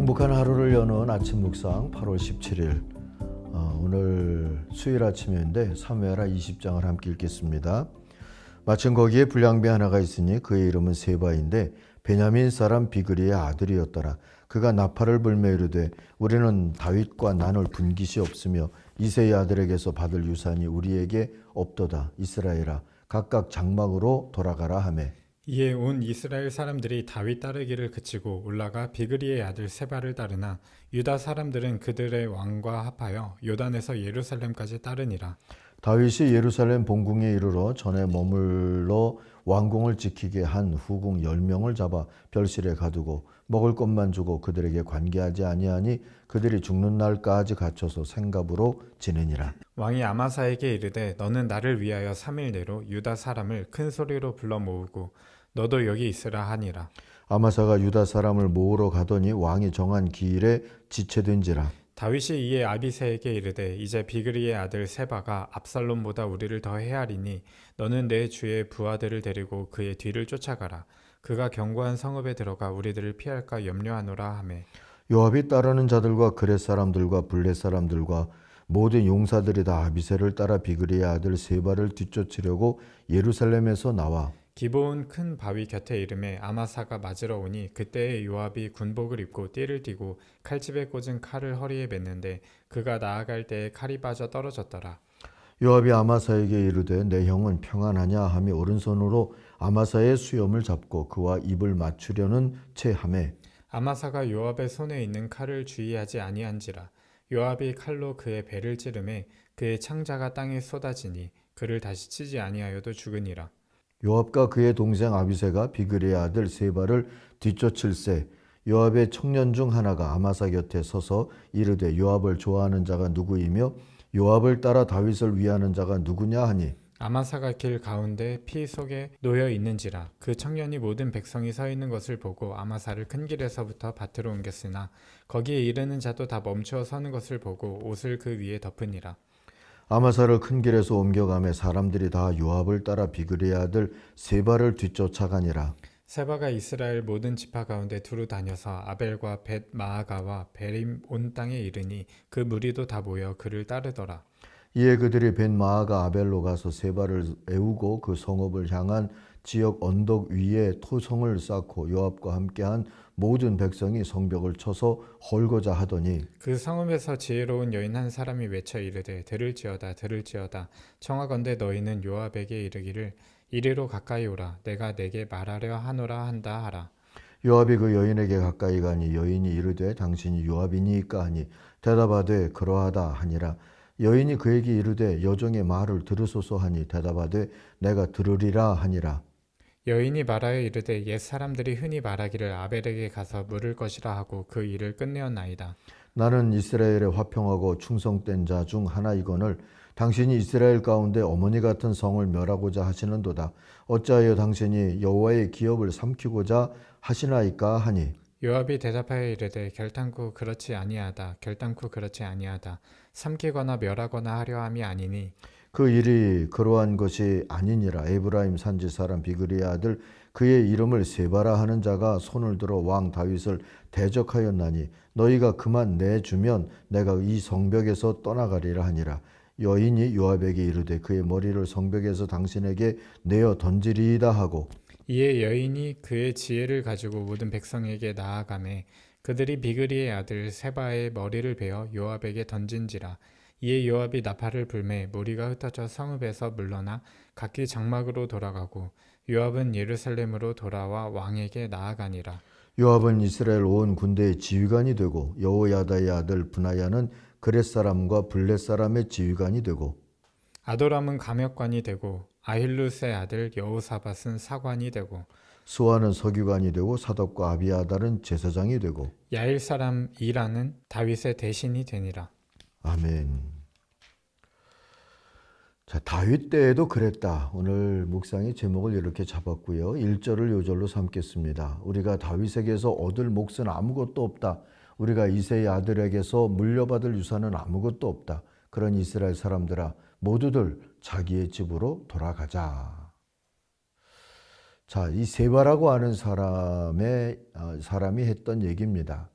행복한 하루를 여는 아침 묵상 8월 17일 오늘 수요일 아침인데 사무엘하 20장을 함께 읽겠습니다. 마침 거기에 불량배 하나가 있으니 그의 이름은 세바인데 베냐민 사람 비그리의 아들이었더라. 그가 나팔을 불며 이르되 우리는 다윗과 나눌 분깃이 없으며 이새의 아들에게서 받을 유산이 우리에게 없도다. 이스라엘아 각각 장막으로 돌아가라 하매 이에 온 이스라엘 사람들이 다윗 따르기를 그치고 올라가 비그리의 아들 세바를 따르나 유다 사람들은 그들의 왕과 합하여 요단에서 예루살렘까지 따르니라. 다윗이 예루살렘 본궁에 이르러 전에 머물러 왕궁을 지키게 한 후궁 10명을 잡아 별실에 가두고 먹을 것만 주고 그들에게 관계하지 아니하니 그들이 죽는 날까지 갇혀서 생갑으로 지내니라. 왕이 아마사에게 이르되 너는 나를 위하여 3일 내로 유다 사람을 큰 소리로 불러 모으고 너도 여기 있으라 하니라. 아마사가 유다 사람을 모으러 가더니 왕이 정한 기일에 지체된지라. 다윗이 이에 아비새에게 이르되 이제 비그리의 아들 세바가 압살롬보다 우리를 더 헤아리니 너는 내 주의 부하들을 데리고 그의 뒤를 쫓아가라. 그가 견고한 성읍에 들어가 우리들을 피할까 염려하노라 하매 요압이 따르는 자들과 그렛 사람들과 블렛 사람들과 모든 용사들이 다 아비새를 따라 비그리의 아들 세바를 뒤쫓으려고 예루살렘에서 나와 기브온 큰 바위 곁에 이름에 아마사가 맞으러 오니 그때에 요압이 군복을 입고 띠를 띠고 칼집에 꽂은 칼을 허리에 맸는데 그가 나아갈 때에 칼이 빠져 떨어졌더라. 요압이 아마사에게 이르되 내 형은 평안하냐 하며 오른손으로 아마사의 수염을 잡고 그와 입을 맞추려는 채 하매 아마사가 요압의 손에 있는 칼을 주의하지 아니한지라. 요압이 칼로 그의 배를 찌르매 그의 창자가 땅에 쏟아지니 그를 다시 치지 아니하여도 죽으니라. 요압과 그의 동생 아비새가 비그리의 아들 세바를 뒤쫓을새 요압의 청년 중 하나가 아마사 곁에 서서 이르되 요압을 좋아하는 자가 누구이며 요압을 따라 다윗을 위하는 자가 누구냐 하니 아마사가 길 가운데 피 속에 놓여 있는지라. 그 청년이 모든 백성이 서 있는 것을 보고 아마사를 큰 길에서부터 밭으로 옮겼으나 거기에 이르는 자도 다 멈추어 서는 것을 보고 옷을 그 위에 덮으니라. 아마사를 큰 길에서 옮겨가매 사람들이 다 요압을 따라 비그리의 아들 세바를 뒤쫓아가니라. 세바가 이스라엘 모든 지파 가운데 두루 다녀서 아벨과 벳 마아가와 베림 온 땅에 이르니 그 무리도 다 모여 그를 따르더라. 이에 그들이 벤 마아가 아벨로 가서 세바를 애우고 그 성읍을 향한 지역 언덕 위에 토성을 쌓고 요압과 함께한 모든 백성이 성벽을 쳐서 헐고자 하더니 그 성읍에서 지혜로운 여인 한 사람이 외쳐 이르되 들을지어다 들을지어다 청하건대 너희는 요압에게 이르기를 이리로 가까이 오라 내가 내게 말하려 하노라 한다 하라. 요압이 그 여인에게 가까이 가니 여인이 이르되 당신이 요압이니까 하니 대답하되 그러하다 하니라. 여인이 그에게 이르되 여종의 말을 들으소서 하니 대답하되 내가 들으리라 하니라. 여인이 말하여 이르되 옛 사람들이 흔히 말하기를 아벨에게 가서 물을 것이라 하고 그 일을 끝내었나이다. 나는 이스라엘의 화평하고 충성된 자 중 하나이거늘 당신이 이스라엘 가운데 어머니 같은 성을 멸하고자 하시는도다. 어찌하여 당신이 여호와의 기업을 삼키고자 하시나이까 하니 요압이 대답하여 이르되 결단코 그렇지 아니하다 결단코 그렇지 아니하다 삼키거나 멸하거나 하려 함이 아니니 그 일이 그러한 것이 아니니라. 에브라임 산지 사람 비그리의 아들 그의 이름을 세바라 하는 자가 손을 들어 왕 다윗을 대적하였나니 너희가 그만 내주면 내가 이 성벽에서 떠나가리라 하니라. 여인이 요압에게 이르되 그의 머리를 성벽에서 당신에게 내어 던지리이다 하고 이에 여인이 그의 지혜를 가지고 모든 백성에게 나아가매 그들이 비그리의 아들 세바의 머리를 베어 요압에게 던진지라. 이에 요압이 나팔을 불매 무리가 흩어져 성읍에서 물러나 각기 장막으로 돌아가고 요압은 예루살렘으로 돌아와 왕에게 나아가니라. 요압은 이스라엘 온 군대의 지휘관이 되고 여호야다의 아들 브나야는 그렛 사람과 블렛 사람의 지휘관이 되고 아도람은 감역관이 되고 아힐루스의 아들 여호사밧은 사관이 되고 스와는 서기관이 되고 사독과 아비아달은 제사장이 되고 야일 사람 이라는 다윗의 대신이 되니라. 아멘. 자, 다윗 때에도 그랬다. 오늘 묵상의 제목을 이렇게 잡았고요. 1절을 요절로 삼겠습니다. 우리가 다윗에게서 얻을 몫은 아무것도 없다. 우리가 이새의 아들에게서 물려받을 유산은 아무것도 없다. 그런 이스라엘 사람들아 모두들 자기의 집으로 돌아가자. 자, 이 세바라고 하는 사람이 했던 얘기입니다.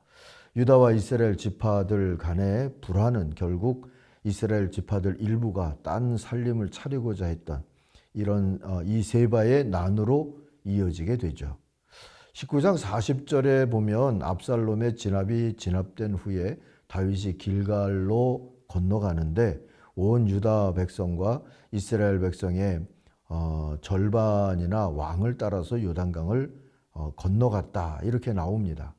유다와 이스라엘 지파들 간의 불화는 결국 이스라엘 지파들 일부가 딴 살림을 차리고자 했던 이런 이 세바의 난으로 이어지게 되죠. 19장 40절에 보면 압살롬의 진압된 후에 다윗이 길갈로 건너가는데 온 유다 백성과 이스라엘 백성의 절반이나 왕을 따라서 요단강을 건너갔다 이렇게 나옵니다.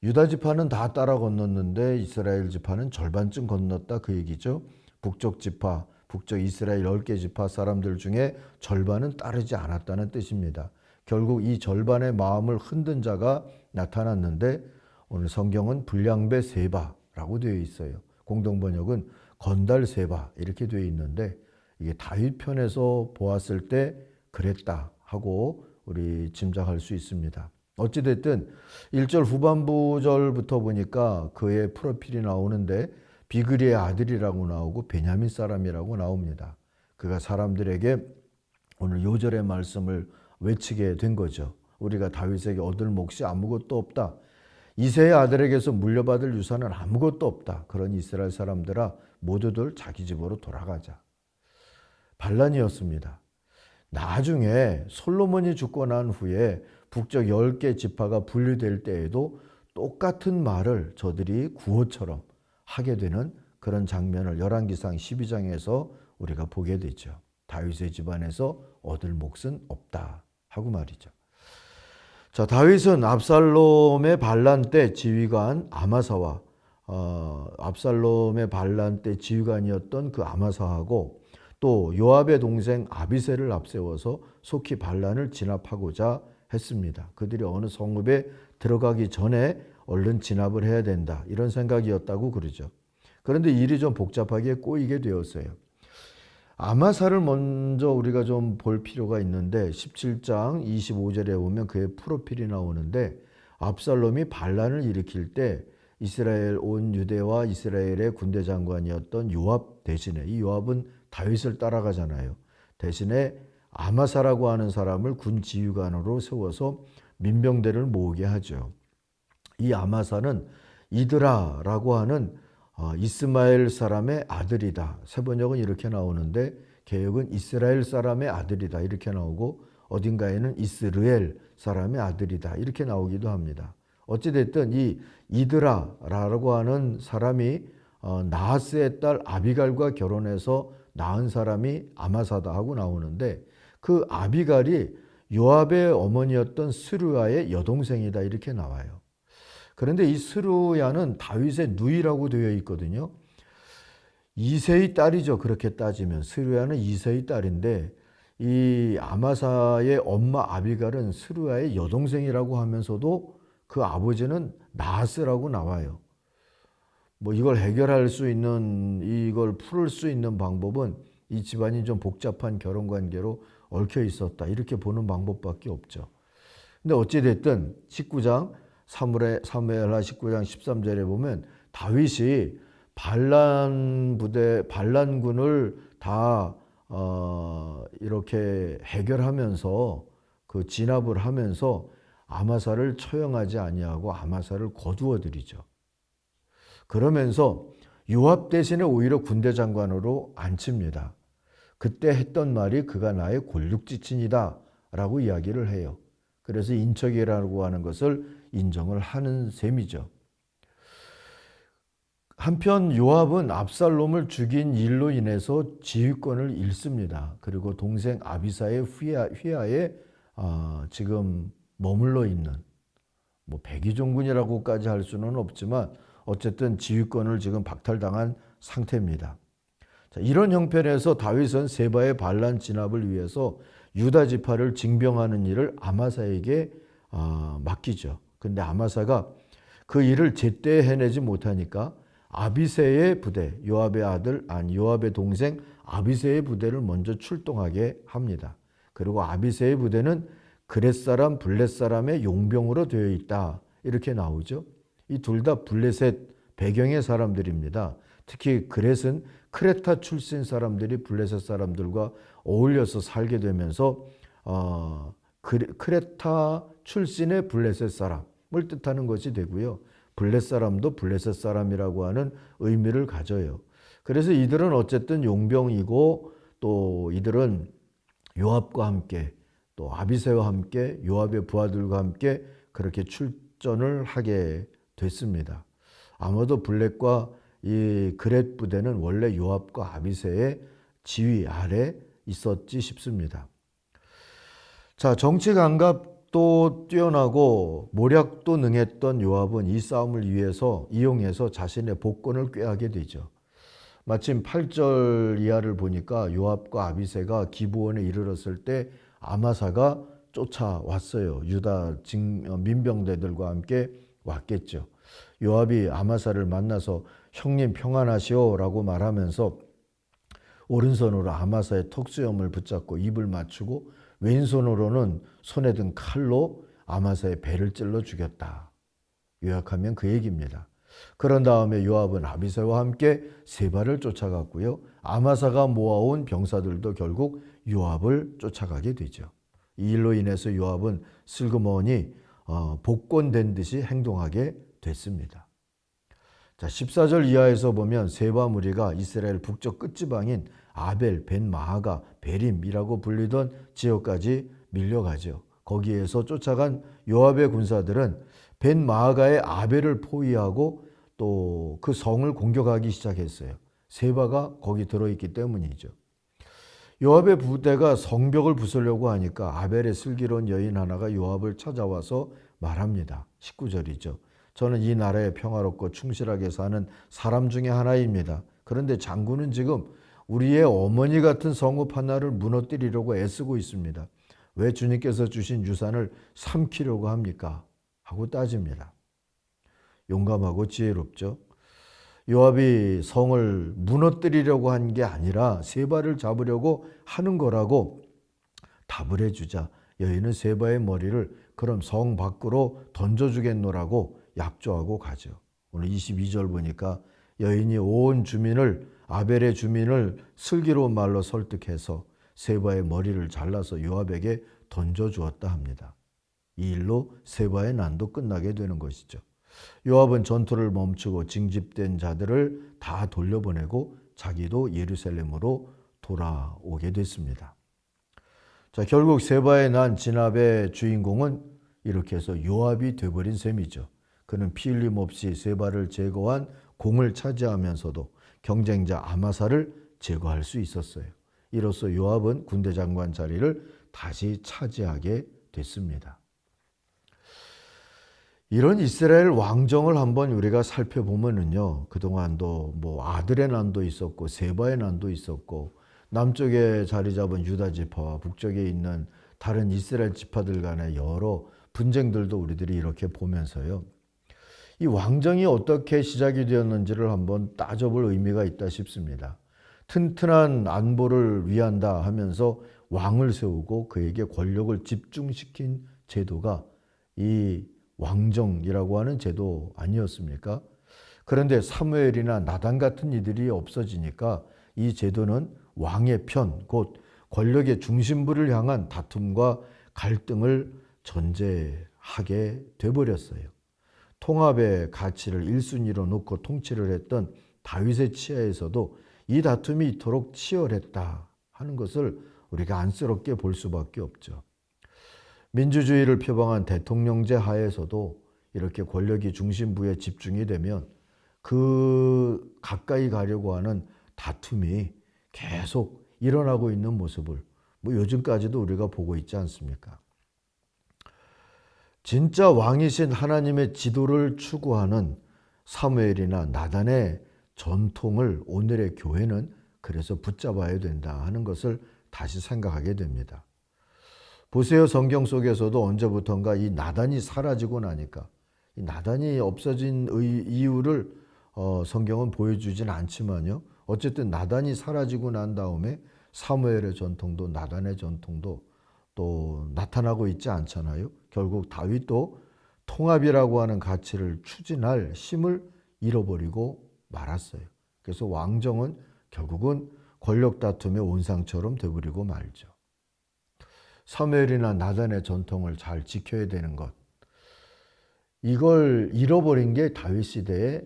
유다 지파는 다 따라 건넜는데 이스라엘 지파는 절반쯤 건넜다 그 얘기죠. 북쪽 지파, 북쪽 이스라엘 10개 지파 사람들 중에 절반은 따르지 않았다는 뜻입니다. 결국 이 절반의 마음을 흔든 자가 나타났는데 오늘 성경은 불량배 세바라고 되어 있어요. 공동번역은 건달 세바 이렇게 되어 있는데 이게 다윗 편에서 보았을 때 그랬다 하고 우리 짐작할 수 있습니다. 어찌됐든 1절 후반부절부터 보니까 그의 프로필이 나오는데 비그리의 아들이라고 나오고 베냐민 사람이라고 나옵니다. 그가 사람들에게 오늘 요절의 말씀을 외치게 된 거죠. 우리가 다윗에게 얻을 몫이 아무것도 없다. 이새의 아들에게서 물려받을 유산은 아무것도 없다. 그런 이스라엘 사람들아 모두들 자기 집으로 돌아가자. 반란이었습니다. 나중에 솔로몬이 죽고 난 후에 북쪽 10개 지파가 분리될 때에도 똑같은 말을 저들이 구호처럼 하게 되는 그런 장면을 열왕기상 12장에서 우리가 보게 되죠. 다윗의 집안에서 얻을 몫은 없다 하고 말이죠. 자, 다윗은 압살롬의 반란 때 지휘관 아마사와 압살롬의 반란 때 지휘관이었던 그 아마사하고 또 요압의 동생 아비새를 앞세워서 속히 반란을 진압하고자 했습니다. 그들이 어느 성읍에 들어가기 전에 얼른 진압을 해야 된다 이런 생각이었다고 그러죠. 그런데 일이 좀 복잡하게 꼬이게 되었어요. 아마사를 먼저 우리가 좀 볼 필요가 있는데 17장 25절에 보면 그의 프로필이 나오는데 압살롬이 반란을 일으킬 때 이스라엘 온 유대와 이스라엘의 군대 장관이었던 요압 대신에 이 요압은 다윗을 따라가잖아요. 대신에 아마사라고 하는 사람을 군 지휘관으로 세워서 민병대를 모으게 하죠. 이 아마사는 이드라라고 하는 이스마엘 사람의 아들이다. 세번역은 이렇게 나오는데 개역은 이스라엘 사람의 아들이다 이렇게 나오고 어딘가에는 이스르엘 사람의 아들이다 이렇게 나오기도 합니다. 어찌됐든 이 이드라라고 하는 사람이 나하스의 딸 아비갈과 결혼해서 낳은 사람이 아마사다 하고 나오는데 그 아비갈이 요압의 어머니였던 스루야의 여동생이다 이렇게 나와요. 그런데 이 스루야는 다윗의 누이라고 되어 있거든요. 이새의 딸이죠. 그렇게 따지면 스루야는 이새의 딸인데 이 아마사의 엄마 아비갈은 스루야의 여동생이라고 하면서도 그 아버지는 나하스라고 나와요. 뭐 이걸 해결할 수 있는 이걸 풀을 수 있는 방법은 이 집안이 좀 복잡한 결혼 관계로 얽혀 있었다 이렇게 보는 방법밖에 없죠. 근데 어찌 됐든 19장 사무엘하 19장 13절에 보면 다윗이 반란군을 다 이렇게 해결하면서 그 진압을 하면서 아마사를 처형하지 아니하고 아마사를 거두어 들이죠. 그러면서 요압 대신에 오히려 군대 장관으로 앉힙니다. 그때 했던 말이 그가 나의 골육지친이다 라고 이야기를 해요. 그래서 인척이라고 하는 것을 인정을 하는 셈이죠. 한편 요압은 압살롬을 죽인 일로 인해서 지휘권을 잃습니다. 그리고 동생 아비사의 휘하에 지금 머물러 있는 뭐 백의종군이라고까지 할 수는 없지만 어쨌든 지휘권을 지금 박탈당한 상태입니다. 자, 이런 형편에서 다윗은 세바의 반란 진압을 위해서 유다 지파를 징병하는 일을 아마사에게 맡기죠. 근데 아마사가 그 일을 제때 해내지 못하니까 아비새의 부대, 요압의 동생 아비새의 부대를 먼저 출동하게 합니다. 그리고 아비새의 부대는 그렛 사람, 블렛 사람의 용병으로 되어 있다. 이렇게 나오죠. 이 둘 다 블레셋 배경의 사람들입니다. 특히 그렛은 크레타 출신 사람들이 블레셋 사람들과 어울려서 살게 되면서 크레타 출신의 블레셋 사람을 뜻하는 것이 되고요. 블렛 사람도 블레셋 사람이라고 하는 의미를 가져요. 그래서 이들은 어쨌든 용병이고 또 이들은 요압과 함께 또 아비새와 함께 요압의 부하들과 함께 그렇게 출전을 하게 됐습니다. 아마도 블렛과 이 그렛 부대는 원래 요압과 아비새의 지휘 아래 있었지 싶습니다. 자, 정치 감각도 뛰어나고 모략도 능했던 요압은 이 싸움을 이용해서 자신의 복권을 꾀하게 되죠. 마침 8절 이하를 보니까 요압과 아비새가 기브온에 이르렀을 때 아마사가 쫓아왔어요. 유다 민병대들과 함께 왔겠죠. 요압이 아마사를 만나서 형님 평안하시오라고 말하면서 오른손으로 아마사의 턱수염을 붙잡고 입을 맞추고 왼손으로는 손에 든 칼로 아마사의 배를 찔러 죽였다. 요약하면 그 얘기입니다. 그런 다음에 요압은 아비새와 함께 세바를 쫓아갔고요. 아마사가 모아온 병사들도 결국 요압을 쫓아가게 되죠. 이 일로 인해서 요압은 슬그머니 복권된 듯이 행동하게 됐습니다. 자, 14절 이하에서 보면 세바 무리가 이스라엘 북쪽 끝지방인 아벨, 벤마하가, 베림이라고 불리던 지역까지 밀려가죠. 거기에서 쫓아간 요압의 군사들은 벤마하가의 아벨을 포위하고 또 그 성을 공격하기 시작했어요. 세바가 거기 들어있기 때문이죠. 요압의 부대가 성벽을 부수려고 하니까 아벨의 슬기로운 여인 하나가 요압을 찾아와서 말합니다. 19절이죠. 저는 이 나라에 평화롭고 충실하게 사는 사람 중에 하나입니다. 그런데 장군은 지금 우리의 어머니 같은 성읍 하나를 무너뜨리려고 애쓰고 있습니다. 왜 주님께서 주신 유산을 삼키려고 합니까? 하고 따집니다. 용감하고 지혜롭죠. 요압이 성을 무너뜨리려고 한 게 아니라 세바를 잡으려고 하는 거라고 답을 해주자 여인은 세바의 머리를 그럼 성 밖으로 던져주겠노라고 약조하고 가죠. 오늘 22절 보니까 여인이 온 주민을 아벨의 주민을 슬기로운 말로 설득해서 세바의 머리를 잘라서 요압에게 던져주었다 합니다. 이 일로 세바의 난도 끝나게 되는 것이죠. 요압은 전투를 멈추고 징집된 자들을 다 돌려보내고 자기도 예루살렘으로 돌아오게 됐습니다. 자, 결국 세바에 난 진압의 주인공은 이렇게 해서 요압이 되어버린 셈이죠. 그는 피 흘림 없이 세바를 제거한 공을 차지하면서도 경쟁자 아마사를 제거할 수 있었어요. 이로써 요압은 군대 장관 자리를 다시 차지하게 됐습니다. 이런 이스라엘 왕정을 한번 우리가 살펴보면은요, 그동안도 아들의 난도 있었고 세바의 난도 있었고 남쪽에 자리 잡은 유다 지파와 북쪽에 있는 다른 이스라엘 지파들 간의 여러 분쟁들도 우리들이 이렇게 보면서요, 이 왕정이 어떻게 시작이 되었는지를 한번 따져볼 의미가 있다 싶습니다. 튼튼한 안보를 위한다 하면서 왕을 세우고 그에게 권력을 집중시킨 제도가 이 왕정이라고 하는 제도 아니었습니까? 그런데 사무엘이나 나단 같은 이들이 없어지니까 이 제도는 왕의 편, 곧 권력의 중심부를 향한 다툼과 갈등을 전제하게 돼버렸어요. 통합의 가치를 1순위로 놓고 통치를 했던 다윗의 치하에서도 이 다툼이 이토록 치열했다 하는 것을 우리가 안쓰럽게 볼 수밖에 없죠. 민주주의를 표방한 대통령제 하에서도 이렇게 권력이 중심부에 집중이 되면 그 가까이 가려고 하는 다툼이 계속 일어나고 있는 모습을 요즘까지도 우리가 보고 있지 않습니까? 진짜 왕이신 하나님의 지도를 추구하는 사무엘이나 나단의 전통을 오늘의 교회는 그래서 붙잡아야 된다 하는 것을 다시 생각하게 됩니다. 보세요. 성경 속에서도 언제부턴가 이 나단이 사라지고 나니까 이 나단이 없어진 이유를 성경은 보여주진 않지만요. 어쨌든 나단이 사라지고 난 다음에 사무엘의 전통도 나단의 전통도 또 나타나고 있지 않잖아요. 결국 다윗도 통합이라고 하는 가치를 추진할 힘을 잃어버리고 말았어요. 그래서 왕정은 결국은 권력 다툼의 온상처럼 되버리고 말죠. 사무엘이나 나단의 전통을 잘 지켜야 되는 것. 이걸 잃어버린 게 다윗 시대에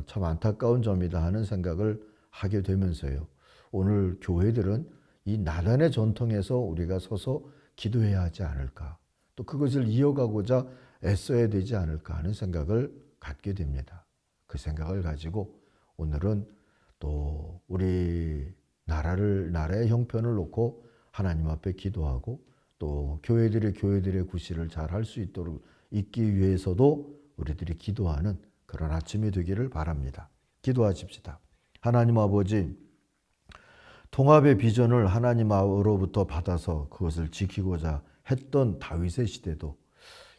참 안타까운 점이다 하는 생각을 하게 되면서요. 오늘 교회들은 이 나단의 전통에서 우리가 서서 기도해야 하지 않을까. 또 그것을 이어가고자 애써야 되지 않을까 하는 생각을 갖게 됩니다. 그 생각을 가지고 오늘은 또 우리 나라의 형편을 놓고 하나님 앞에 기도하고 또 교회들의 구실을 잘 할 수 있도록 있기 위해서도 우리들이 기도하는 그런 아침이 되기를 바랍니다. 기도하십시다. 하나님 아버지, 통합의 비전을 하나님으로부터 받아서 그것을 지키고자 했던 다윗의 시대도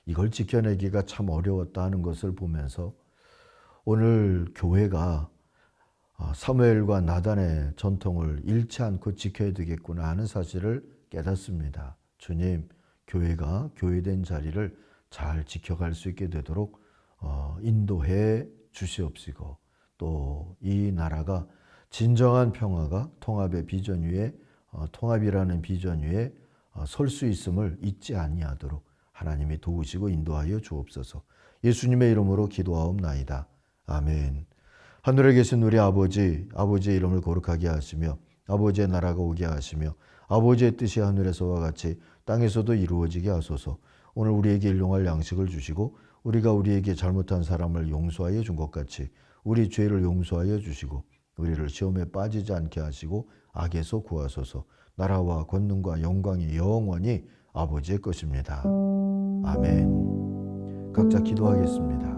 이걸 지켜내기가 참 어려웠다 하는 것을 보면서 오늘 교회가 사무엘과 나단의 전통을 잃지 않고 지켜야 되겠구나 하는 사실을 깨닫습니다. 주님, 교회가 교회된 자리를 잘 지켜갈 수 있게 되도록 인도해 주시옵시고 또 이 나라가 진정한 평화가 통합의 비전 위에 통합이라는 비전 위에 설 수 있음을 잊지 아니하도록 하나님이 도우시고 인도하여 주옵소서. 예수님의 이름으로 기도하옵나이다. 아멘. 하늘에 계신 우리 아버지, 아버지의 이름을 거룩하게 하시며 아버지의 나라가 오게 하시며 아버지의 뜻이 하늘에서와 같이 땅에서도 이루어지게 하소서. 오늘 우리에게 일용할 양식을 주시고 우리가 우리에게 잘못한 사람을 용서하여 준 것 같이 우리 죄를 용서하여 주시고 우리를 시험에 빠지지 않게 하시고 악에서 구하소서. 나라와 권능과 영광이 영원히 아버지의 것입니다. 아멘. 각자 기도하겠습니다.